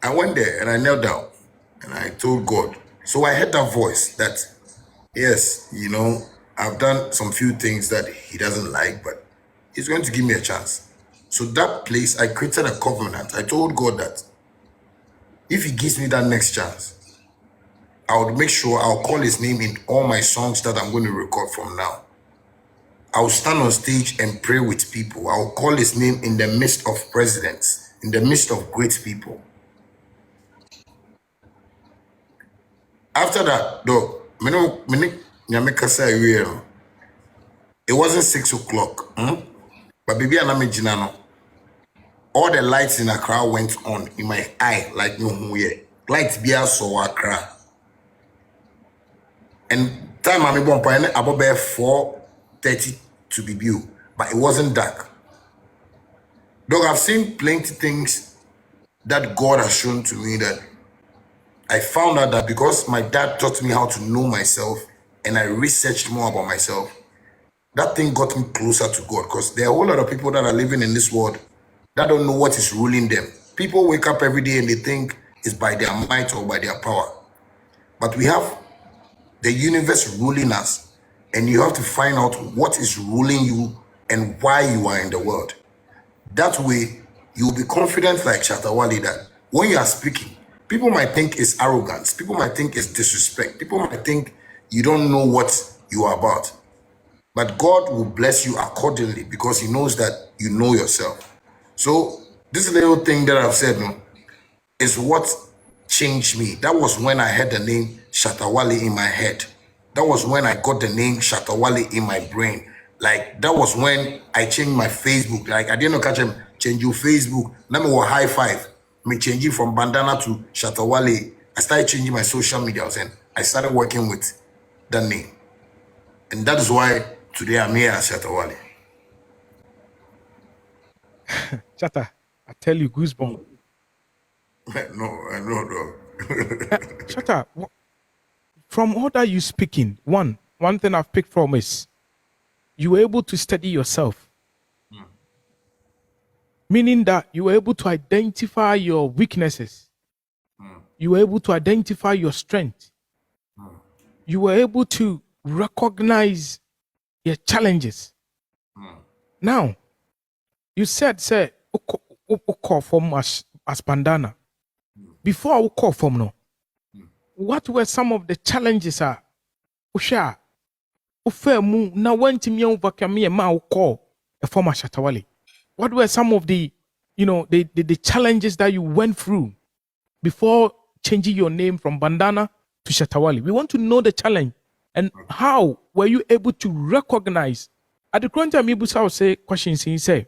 I went there and I knelt down and I told God. So I heard that voice that, yes, I've done some few things that he doesn't like, but he's going to give me a chance. So that place, I created a covenant. I told God that if he gives me that next chance, I would make sure I'll call his name in all my songs that I'm going to record from now. I'll stand on stage and pray with people. I'll call his name in the midst of presidents, in the midst of great people. After that, though, it wasn't 6 o'clock. But baby, all the lights in Accra went on in my eye, like no here. Lights be so Accra. And time I'm born about 4:30 to be built, but it wasn't dark. Dog, I've seen plenty things that God has shown to me that I found out that because my dad taught me how to know myself and I researched more about myself, that thing got me closer to God, because there are a whole lot of people that are living in this world that don't know what is ruling them. People wake up every day and they think it's by their might or by their power. But we have the universe ruling us, and you have to find out what is ruling you and why you are in the world. That way, you'll be confident like Shatta Wale that when you are speaking, people might think it's arrogance. People might think it's disrespect. People might think you don't know what you are about. But God will bless you accordingly because he knows that you know yourself. So this little thing that I've said is what changed me. That was when I had the name Shatta Wale in my head. That was when I got the name Shatta Wale in my brain. Like, that was when I changed my Facebook. Like, I didn't catch him change your Facebook. Now me was high five. Me changing from bandana to Shatta Wale. I started changing my social media and I started working with that name. And that is why today I'm here as Shatta Wale. Shatta, I tell you, goosebumps. No, I know, though. Shatta, from all that you speaking, one thing I've picked from is you were able to study yourself. Meaning that you were able to identify your weaknesses. You were able to identify your strength. You were able to recognize your challenges. Now, you said, say, call from as bandana. Before I call from no, what were some of the challenges? Usha, Ufemu, now when to me overcome me a ma call a former Shatta Wale. What were some of the, the challenges that you went through before changing your name from bandana to Shatta Wale? We want to know the challenge and how were you able to recognize. At the current time, you say questions. He say,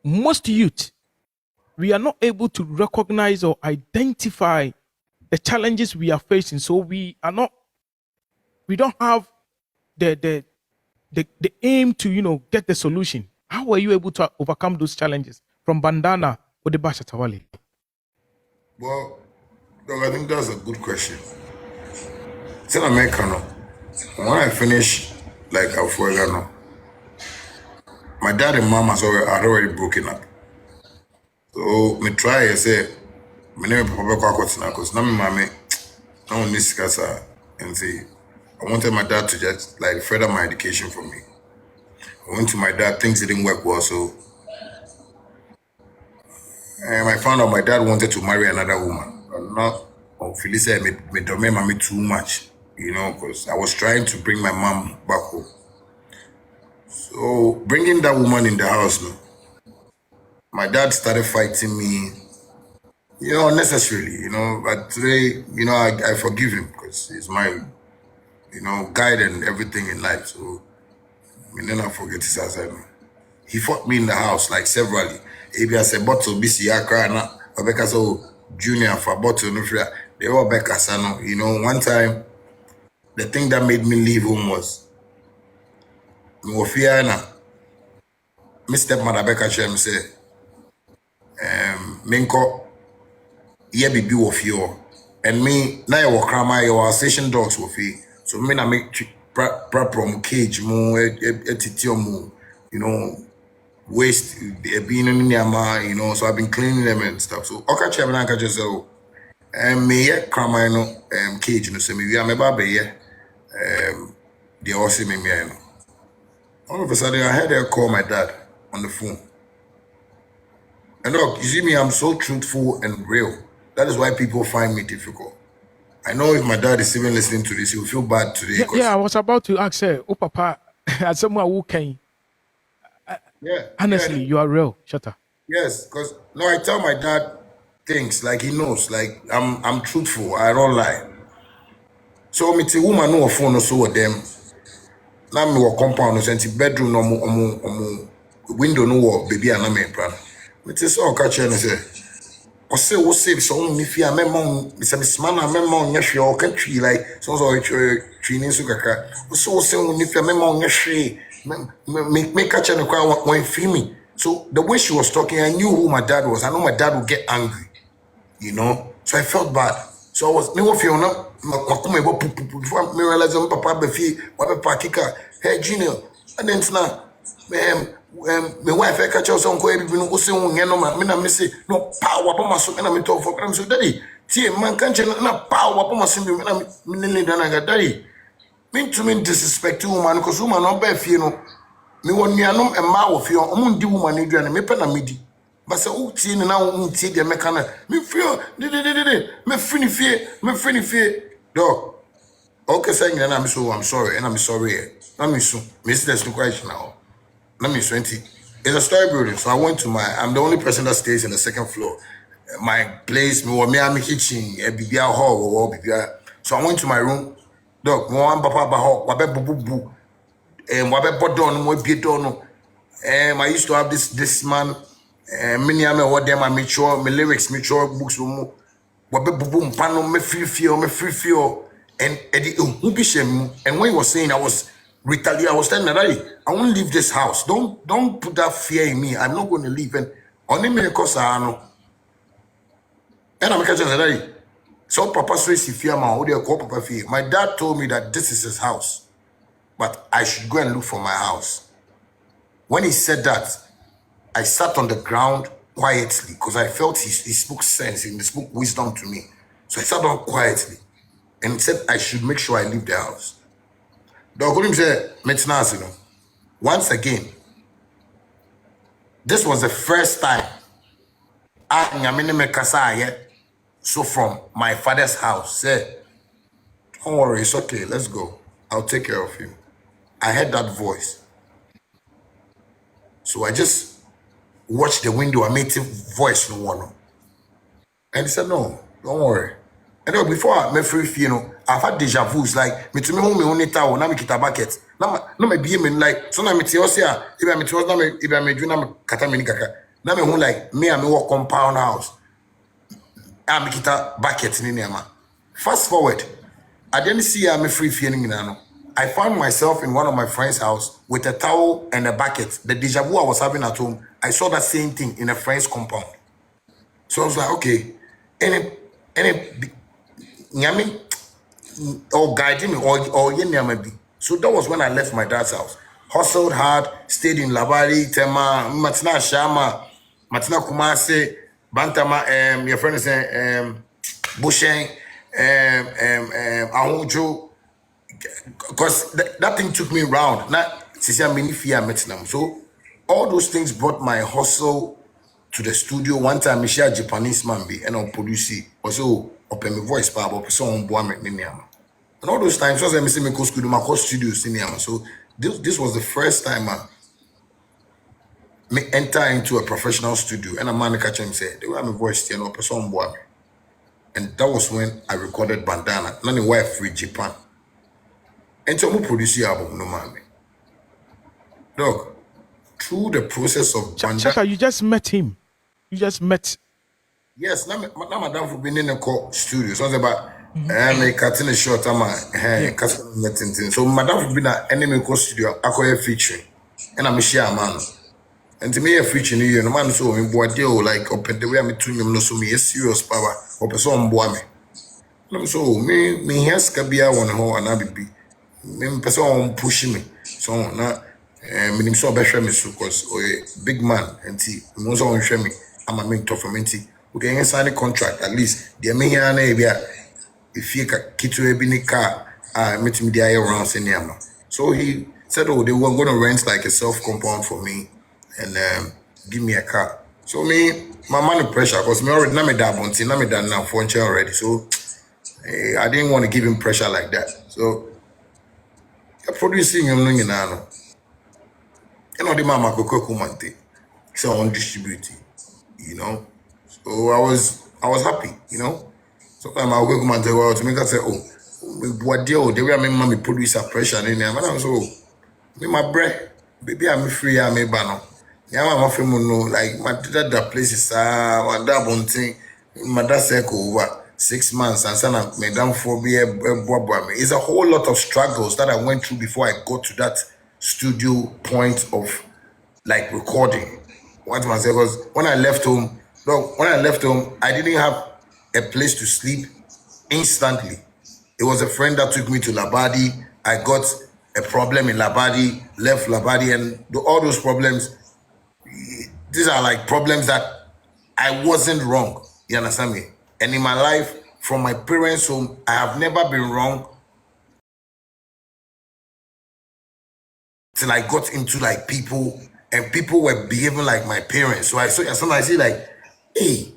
most youth, we are not able to recognize or identify the challenges we are facing. So we don't have the aim to, get the solution. How were you able to overcome those challenges from bandana or the Shatta Wale? Well, Doug, I think that's a good question. It's in America, when I finish, like, Alfuega, my dad and mom had already broken up. So, me try and say, my name is Papa Kwakotina, because now my mommy, I want this casa and say, I wanted my dad to just, like, further my education for me. I went to my dad, things didn't work well, so. And I found out my dad wanted to marry another woman. But not, Felicia, me don't remember me too much, because I was trying to bring my mom back home. So, bringing that woman in the house, my dad started fighting me, unnecessarily, but today, I forgive him because he's my, guide and everything in life. So, I mean, then I forget his assignment. He fought me in the house, like, severally. Maybe I said, bottle, BC, Accra, Rebecca, so junior for bottle, no free. They were back as one time, the thing that made me leave home was, my stepmother Becca Chem said, Minko, yeah, be of you. And me, now you walk around my station dogs with you. So me, I make from cage, mo, etitio mo, waste being in Yama, so I've been cleaning them and stuff. So okay, chairman, I can just say, me cramino cage, no, so maybe I'm a baby, they all see me, all of a sudden I had to call my dad on the phone. And look, you see me, I'm so truthful and real. That is why people find me difficult. I know if my dad is even listening to this, he will feel bad today Yeah, because I was about to ask her, oh papa, as someone who can yeah, honestly, you are real, Shatta. yes, because no, I tell my dad things like he knows, like I'm truthful, I don't lie. So me the woman no phone no so with them. Now me work compound no senti bedroom no omo window no wo baby ana me plan. Me te so catch no say o say so on ni fia me mon me say me sma na me mon nya hwe o ka twi like so twi ni so kakra. O say on ni fia me mon nya hwe me catch no kwa when feel me. So the way she was talking, I knew who my dad was. I know my dad would get angry. So I felt bad. So I was me wo feel no makuma ebo before me realize my papa be fie wa be park car. Hey junior, and then now my wife I catch us on ko ebi no say won no ma me na me say no power pa maso me na me talk for me so daddy tie man kan che na power pa maso me na me ne dan ga daddy me to me disrespect woman because woman no be fie no me won nuanom emma wo fie o ndi woman aduane me pe na me di. But say oh tie na wo tie de me kana me feel me fini fie dog. Okay saying na me so I'm sorry and I'm sorry. Na me so me see there's no question now. Let me 20. It's a story building. So I went to I'm the only person that stays in the second floor. My place, me I'm kitchen, a BBR hall or BBR. So I went to my room. Dog, one papa baho, wabe bubu, and wabe bodon, mo bidon. I used to have this man, many ame what them I make sure my lyrics, make sure books wabe bubu mpano me free feel. And and when he was saying I was retaliate, I was telling her, I won't leave this house. Don't put that fear in me. I'm not going to leave. And only me cause I know. And I'm catching that. So Papa says if fear man, call Papa fear. My dad told me that this is his house, but I should go and look for my house. When he said that, I sat on the ground quietly because I felt he spoke sense, he spoke wisdom to me. So I sat down quietly and he said I should make sure I leave the house. Dog say, once again, this was the first time so from my father's house, said, don't worry, it's okay, let's go. I'll take care of you. I heard that voice. So I just watched the window, I made a voice no one. And he said, no, don't worry. And then before I met free, I've had deja vu's like me to me home me only tower, now me kita bucket. Now me be me like so now me tell you if I me tell now me if I me do now me kata me ni kaka. Now me home like me and me work compound house. I me kita bucket ni nema. Fast forward, I didn't see me free feeling no. I found myself in one of my friend's house with a towel and a bucket. The deja vu I was having at home, I saw that same thing in a friend's compound. So I was like, okay, any nyame or guiding me or maybe. So that was when I left my dad's house. Hustled hard, stayed in Labari, Tema, Matina Shama, Matina Kumase, Bantama, your friend is saying Busheng, Ahunjo, because that thing took me around. Not Sisia Minifia Metinam. So all those things brought my hustle to the studio. One time, I shared Japanese man be and on produce also open my voice power, but person on board me. And all those times, I say me go school, my studio senior. So this was the first time me enter into a professional studio, and a man catch him say, "The way my voice, you know, person on board me." And that was when I recorded Bandana. None wife free Japan. And so I produce album no man. Look, through the process of Bandana. Shatta, you just met him. You just met. Yes, now madam for being in the court studio. So about me cutting a short cutting. So madam for being an enemy court studio, I call featuring. And I'm a share man. And to me a featuring you no man so me boy deal like open the way I'm to you no so me a serious power or person boy me. No so me has kabia one ho and I be me person push me. So na minim so obehwe me so cause big man enti mo so on hwe me ama me to from enti we can sign a contract at least the me here na e bia if you kitu e bi ni car meeting the air around senior. So he said, oh, they were going to rent like a self compound for me and give me a car. So me, my money pressure, because me already, now me done now for already. So I didn't want to give him pressure like that. So I'm producing him, you know, the mama cocoa kumante. So on distributing, you know. So I was happy, you know. Sometimes I'll go and say, well, to make us say, oh, what deal? They were making me produce a pressure in there. And I was me my bread, baby, I'm free, I'm a banner. Yeah, I'm a no, like my dad place is my dad one thing, my dad said over 6 months and son of madam for me. It's a whole lot of struggles that I went through before I got to that studio point of like recording. What am I saying? Because when I left home, look, when I left home, I didn't have a place to sleep instantly. It was a friend that took me to Labadi. I got a problem in Labadi, left Labadi, and all those problems, these are like problems that I wasn't wrong. You understand me? And in my life, from my parents' home, I have never been wrong till I got into like people, and people were behaving like my parents. So sometimes I see like, hey,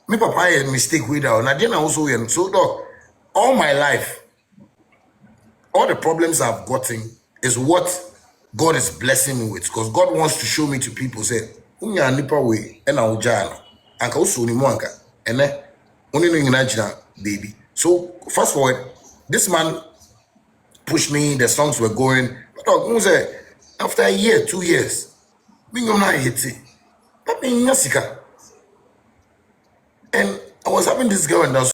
me papa had a mistake with that. And I didn't also so dog, all my life, all the problems I've gotten is what God is blessing me with. Because God wants to show me to people, say, unya nipa way, and I'll jano. Anka usu ni mwanka. And then, only baby. So, fast forward, this man pushed me, the songs were going. But dog, after a year, 2 years, being on I hit it. But being Nasika. And I was having this girl and